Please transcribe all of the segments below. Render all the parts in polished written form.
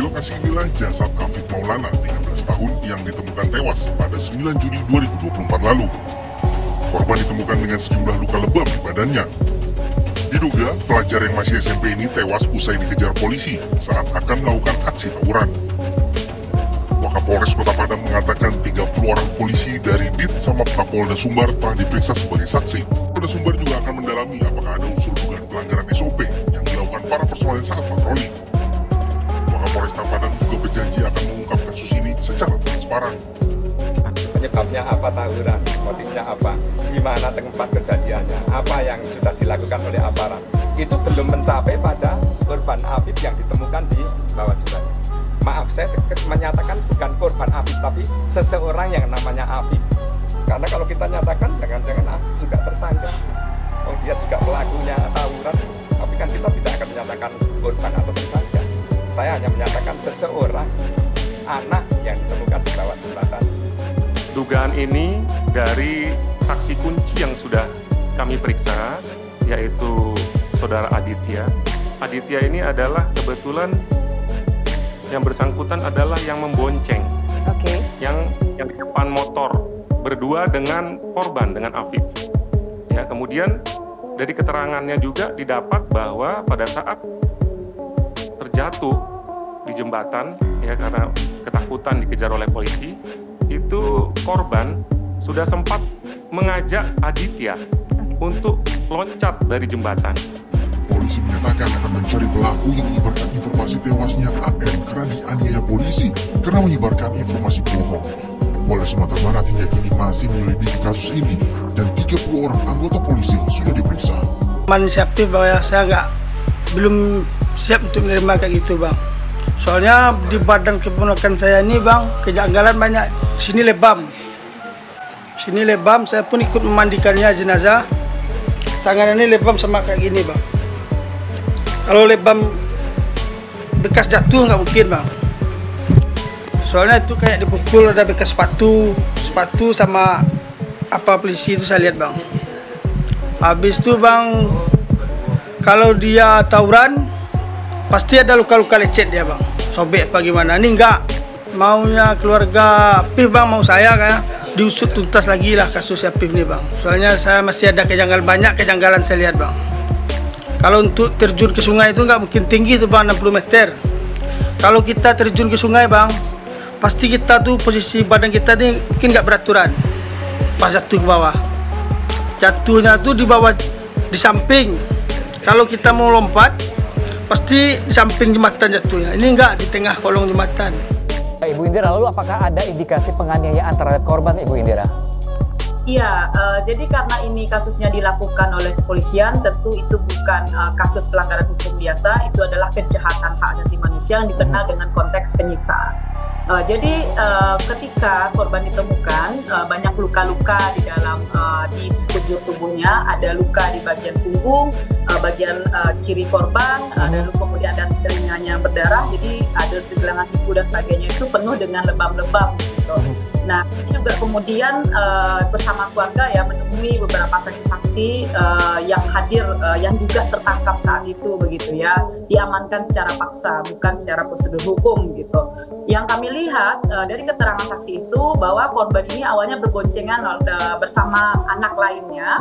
Di lokasi inilah jasad Afif Maulana, 13 tahun yang ditemukan tewas pada 9 Juni 2024 lalu. Korban ditemukan dengan sejumlah luka lebam di badannya. Diduga pelajar yang masih SMP ini tewas usai dikejar polisi saat akan melakukan aksi tawuran. Wakapolres Kota Padang mengatakan 30 orang polisi dari Ditsamap Kapolda Sumbar telah diperiksa sebagai saksi. Polda Sumbar juga akan mendalami apakah ada unsur dugaan pelanggaran SOP yang dilakukan para personel saat patroli. Wakapolres Padang juga berjanji akan mengungkap kasus ini secara transparan. Penyebabnya apa tawuran, motifnya apa, di mana tempat kejadiannya, apa yang sudah dilakukan oleh aparat. Itu belum mencapai pada korban Afif yang ditemukan di bawah jembatan. Maaf, saya menyatakan bukan korban Afif, tapi seseorang yang namanya Afif. Karena kalau kita nyatakan, jangan-jangan Afif juga tersangka. Oh, dia juga pelakunya tawuran, tapi kan kita tidak akan menyatakan korban atau tersangka. Saya hanya menyatakan seseorang, anak yang ditemukan di bawah jembatan. Dugaan ini dari saksi kunci yang sudah kami periksa, yaitu Saudara Aditya. Aditya ini adalah kebetulan yang bersangkutan adalah yang membonceng, yang di depan motor berdua dengan korban, dengan Afif. Ya, kemudian dari keterangannya juga didapat bahwa pada saat terjatuh di jembatan, ya karena ketakutan dikejar oleh polisi, itu korban sudah sempat mengajak Aditya untuk loncat dari jembatan. Polisi menyatakan akan mencari pelaku yang menyebarkan informasi tewasnya AN karena dianiaya polisi karena menyebarkan informasi bohong. Polres Sumatera Barat hingga kini masih menyelidiki kasus ini dan 30 orang anggota polisi sudah diperiksa. Inisiatif bahwa saya belum siap untuk menerima kayak gitu, Bang. Soalnya di badan keponakan saya ini, Bang, kejanggalan banyak. Sini lebam, saya pun ikut memandikannya jenazah. Tangan ini lebam sama kayak gini, Bang. Kalau lebam bekas jatuh nggak mungkin, Bang. Soalnya itu kayak dipukul, ada bekas sepatu sama apa polisi itu saya lihat, Bang. Habis itu, Bang, kalau dia tawuran pasti ada luka-luka lecet dia, Bang. Sobek apa gimana? Ini enggak. Maunya keluarga Afif, Bang, mau saya kayak diusut tuntas lagi lah kasus Afif ini, Bang. Soalnya saya masih ada banyak kejanggalan saya lihat, Bang. Kalau untuk terjun ke sungai itu nggak mungkin tinggi tuh, Bang, 60 meter. Kalau kita terjun ke sungai, Bang, pasti kita tuh posisi badan kita ini mungkin nggak beraturan pas jatuh ke bawah. Jatuhnya tuh di bawah, di samping. Kalau kita mau lompat pasti di samping jembatan jatuhnya. Ini enggak di tengah kolong jembatan. Ibu Indira, lalu apakah ada indikasi penganiayaan terhadap korban, Ibu Indira? Iya, jadi karena ini kasusnya dilakukan oleh kepolisian, tentu itu bukan kasus pelanggaran hukum biasa, itu adalah kejahatan hak asasi manusia yang dikenal dengan konteks penyiksaan. Jadi ketika korban ditemukan, banyak luka-luka di dalam di sekujur tubuhnya, ada luka di bagian punggung, bagian kiri korban, ada luka, kemudian ada telinganya yang berdarah, jadi ada gelangan siku dan sebagainya itu penuh dengan lebam-lebam gitu. Nah, ini juga kemudian bersama keluarga ya menemui beberapa saksi-saksi yang hadir, yang juga tertangkap saat itu begitu ya, diamankan secara paksa, bukan secara prosedur hukum gitu. Yang kami lihat dari keterangan saksi itu bahwa korban ini awalnya berboncengan bersama anak lainnya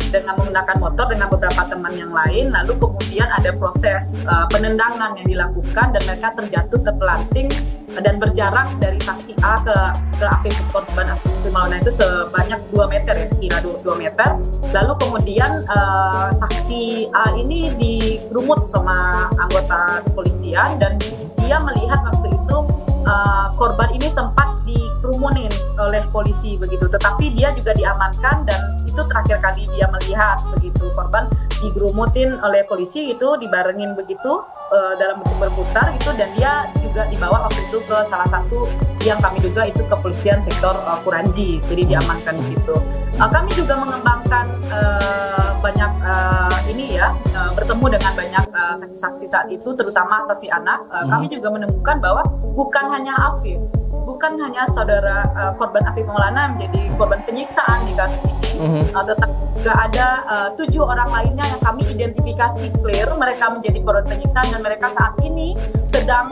dengan menggunakan motor dengan beberapa teman yang lain, lalu kemudian ada proses penendangan yang dilakukan dan mereka terjatuh terpelanting dan berjarak dari saksi A ke Afif, korban Afif Maulana itu sebanyak 2 meter ya, sekira 2 meter. Lalu kemudian saksi A ini digerumut sama anggota kepolisian dan dia melihat waktu itu korban ini sempat dikerumunin oleh polisi begitu, tetapi dia juga diamankan dan itu terakhir kali dia melihat begitu korban digerumutin oleh polisi itu, dibarengin begitu dalam bentuk berputar gitu, dan dia juga dibawa waktu itu ke salah satu yang kami duga itu kepolisian sektor Kuranji, jadi diamankan di situ. Kami juga mengembangkan banyak bertemu dengan banyak saksi-saksi saat itu, terutama saksi anak. Kami juga menemukan bahwa bukan hanya Afif, bukan hanya saudara korban Afif Maulana menjadi korban penyiksaan di kasus ini, tetapi juga ada 7 orang lainnya yang kami identifikasi clear mereka menjadi korban penyiksaan dan mereka saat ini sedang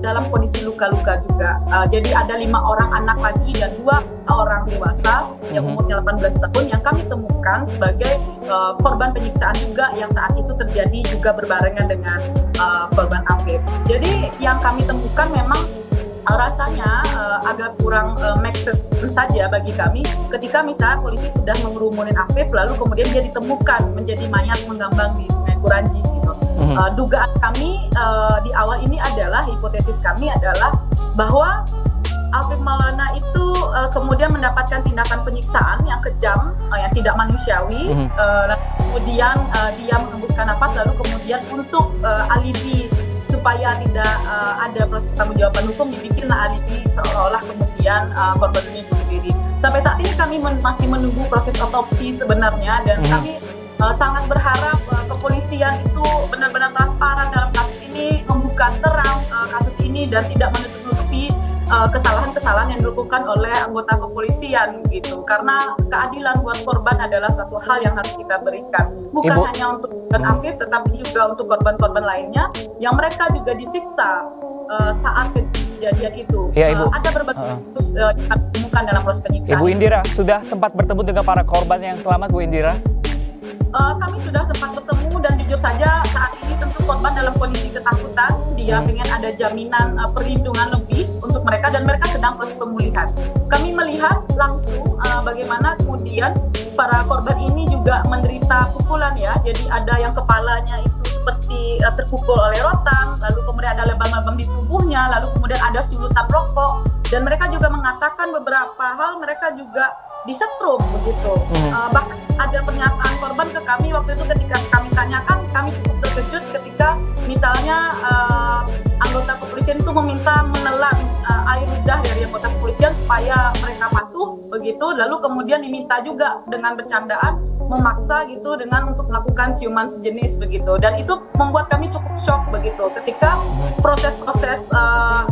dalam kondisi luka-luka juga. Jadi ada 5 orang anak lagi dan 2 orang dewasa yang umurnya 18 tahun yang kami temukan sebagai korban penyiksaan juga yang saat itu terjadi juga berbarengan dengan korban Afif. Jadi yang kami temukan memang rasanya agak kurang make sense saja bagi kami ketika misalnya polisi sudah mengerumunin Afif lalu kemudian dia ditemukan menjadi mayat mengambang di Sungai Kuranji gitu. Dugaan kami di awal ini adalah, hipotesis kami adalah bahwa Afif Maulana itu kemudian mendapatkan tindakan penyiksaan yang kejam, yang tidak manusiawi, lalu kemudian dia menghembuskan nafas, lalu kemudian untuk alibi supaya tidak ada proses pertanggungjawaban hukum dibikinlah alibi seolah-olah kemudian korban ini bunuh diri. Sampai saat ini kami masih menunggu proses otopsi sebenarnya dan kami sangat berharap kepolisian itu benar-benar transparan dalam kasus ini, membuka terang kasus ini dan tidak menutup-nutupi kesalahan-kesalahan yang dilakukan oleh anggota kepolisian gitu, karena keadilan buat korban adalah suatu hal yang harus kita berikan, bukan hanya untuk korban Afif tetapi juga untuk korban-korban lainnya yang mereka juga disiksa saat kejadian itu. Ya, Ibu. Ada berbagai kasus yang ditemukan dalam proses penyiksaan. Ibu Indira sudah sempat bertemu dengan para korban yang selamat, Bu Indira? Kami sudah sempat bertemu dan jujur saja saat ini tentu korban dalam kondisi ketakutan, dia ingin ada jaminan perlindungan lebih untuk mereka dan mereka sedang proses pemulihan. Kami melihat langsung bagaimana kemudian para korban ini juga menderita pukulan ya, jadi ada yang kepalanya itu seperti terpukul oleh rotan, lalu kemudian ada lebam-lebam di tubuhnya, lalu kemudian ada sulutan rokok dan mereka juga mengatakan beberapa hal mereka juga disetrum begitu. Bahkan ada pernyataan korban ke kami waktu itu ketika kami tanyakan, kami cukup terkejut ketika misalnya anggota kepolisian itu meminta menelan air ludah dari anggota kepolisian supaya mereka patuh begitu, lalu kemudian diminta juga dengan bercandaan memaksa gitu dengan untuk melakukan ciuman sejenis begitu, dan itu membuat kami cukup shock begitu ketika proses-proses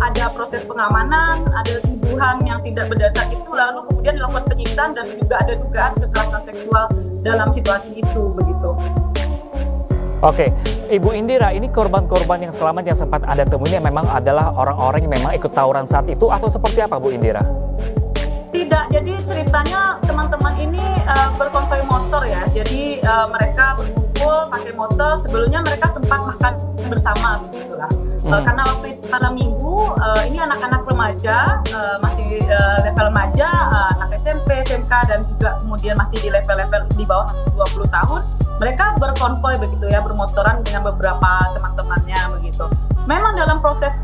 ada proses pengamanan, ada tuduhan yang tidak berdasar itu, lalu kemudian dilakukan penyiksaan dan juga ada dugaan kekerasan seksual dalam situasi itu begitu. Oke, Ibu Indira, ini korban-korban yang selamat yang sempat Anda temui ini memang adalah orang-orang yang memang ikut tawuran saat itu atau seperti apa, Bu Indira? Tidak, jadi ceritanya teman-teman ini berkonvoi motor ya, jadi mereka berkumpul pakai motor, sebelumnya mereka sempat makan bersama begitulah. Karena waktu itu malam minggu, ini anak-anak remaja, masih level remaja, anak SMP, SMK dan juga kemudian masih di level-level di bawah 20 tahun, mereka berkonvoi begitu ya, bermotoran dengan beberapa teman-temannya begitu. Memang dalam proses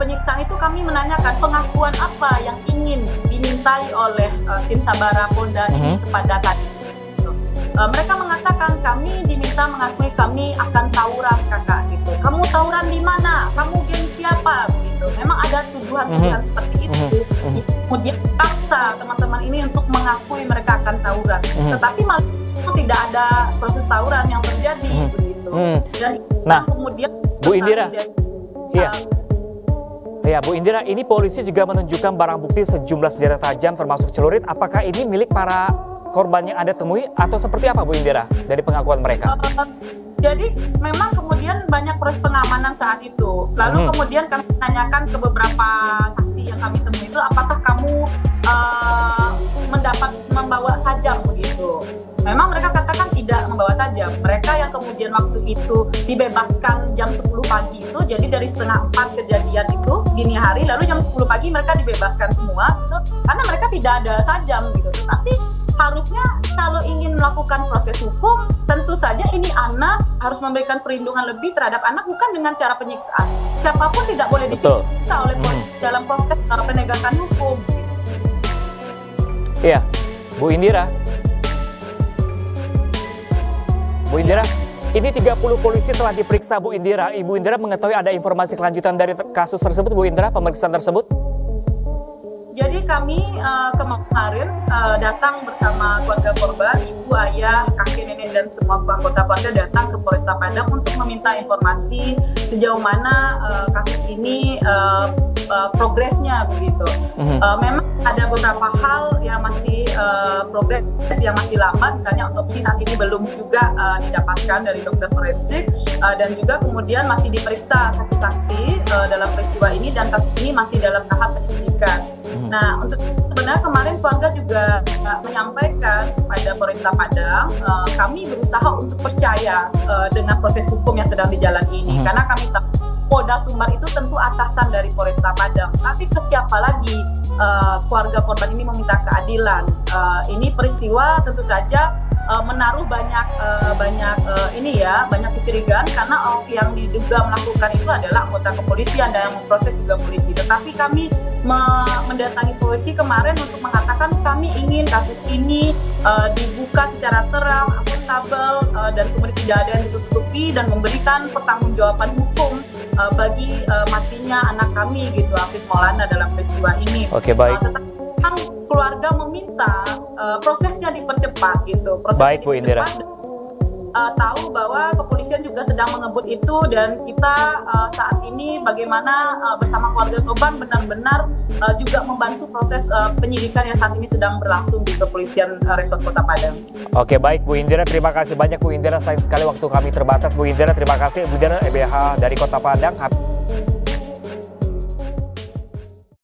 penyiksaan itu kami menanyakan pengakuan apa yang ingin dimintai oleh tim Sabara Polda ini kepada kami. Mereka mengatakan kami diminta mengakui kami akan tawuran kakak gitu. Kamu tawuran di mana? Kamu geng siapa? Begitu. Memang ada tuduhan-tuduhan seperti itu. Kemudian paksa teman-teman ini untuk mengakui mereka akan tawuran. Tetapi malah tidak ada proses tawuran yang terjadi begitu. Dan kemudian Bu Indira, Ya, Bu Indira, ini polisi juga menunjukkan barang bukti sejumlah senjata tajam termasuk celurit. Apakah ini milik para korban yang Anda temui atau seperti apa, Bu Indira, dari pengakuan mereka? Jadi memang kemudian banyak proses pengamanan saat itu. Lalu kemudian kami tanyakan ke beberapa saksi yang kami temui itu, apakah kamu mendapat membawa sajam begitu? Memang mereka katakan tidak membawa sajam. Mereka yang kemudian waktu itu dibebaskan jam 10 pagi itu, jadi dari setengah 4 kejadian itu dini hari, lalu jam 10 pagi mereka dibebaskan semua gitu, karena mereka tidak ada sajam gitu. Tetapi harusnya kalau ingin melakukan proses hukum, tentu saja ini anak harus memberikan perlindungan lebih terhadap anak, bukan dengan cara penyiksaan. Siapapun tidak boleh disiksa oleh polisi dalam proses penegakan hukum. Iya, Bu Indira. Bu Indira, ini 30 polisi telah diperiksa, Bu Indira. Ibu Indira mengetahui ada informasi kelanjutan dari kasus tersebut, Bu Indira, pemeriksaan tersebut? Jadi kami kemarin datang bersama keluarga korban, ibu, ayah, kakek, nenek, dan semua anggota keluarga datang ke Polresta Padang untuk meminta informasi sejauh mana kasus ini progresnya begitu. Memang ada beberapa hal yang masih progres yang masih lambat, misalnya otopsi saat ini belum juga didapatkan dari dokter forensik, dan juga kemudian masih diperiksa saksi-saksi dalam peristiwa ini, dan kasus ini masih dalam tahap penyelidikan. Nah, untuk sebenarnya kemarin keluarga juga menyampaikan kepada Polresta Padang, kami berusaha untuk percaya dengan proses hukum yang sedang dijalani ini, karena kami tahu Polda Sumbar itu tentu atasan dari Polresta Padang. Tapi ke siapa lagi keluarga korban ini meminta keadilan? Ini peristiwa tentu saja menaruh banyak kecurigaan, karena yang diduga melakukan itu adalah anggota kepolisian dan yang memproses juga polisi. Tetapi kami mendatangi polisi kemarin untuk mengatakan kami ingin kasus ini dibuka secara terang, akuntabel, dan kemudian tidak ada yang ditutupi, dan memberikan pertanggungjawaban hukum bagi matinya anak kami gitu, Afif Maulana, dalam peristiwa ini. Oke, baik. Tetapi keluarga meminta prosesnya dipercepat gitu. Baik, Bu Indira. Tahu bahwa kepolisian juga sedang mengebut itu, dan kita saat ini bagaimana bersama keluarga korban benar-benar juga membantu proses penyidikan yang saat ini sedang berlangsung di kepolisian Resort Kota Padang. Oke, baik Bu Indira, terima kasih banyak Bu Indira. Sayang sekali waktu kami terbatas Bu Indira. Terima kasih Bu Indira, EBH dari Kota Padang.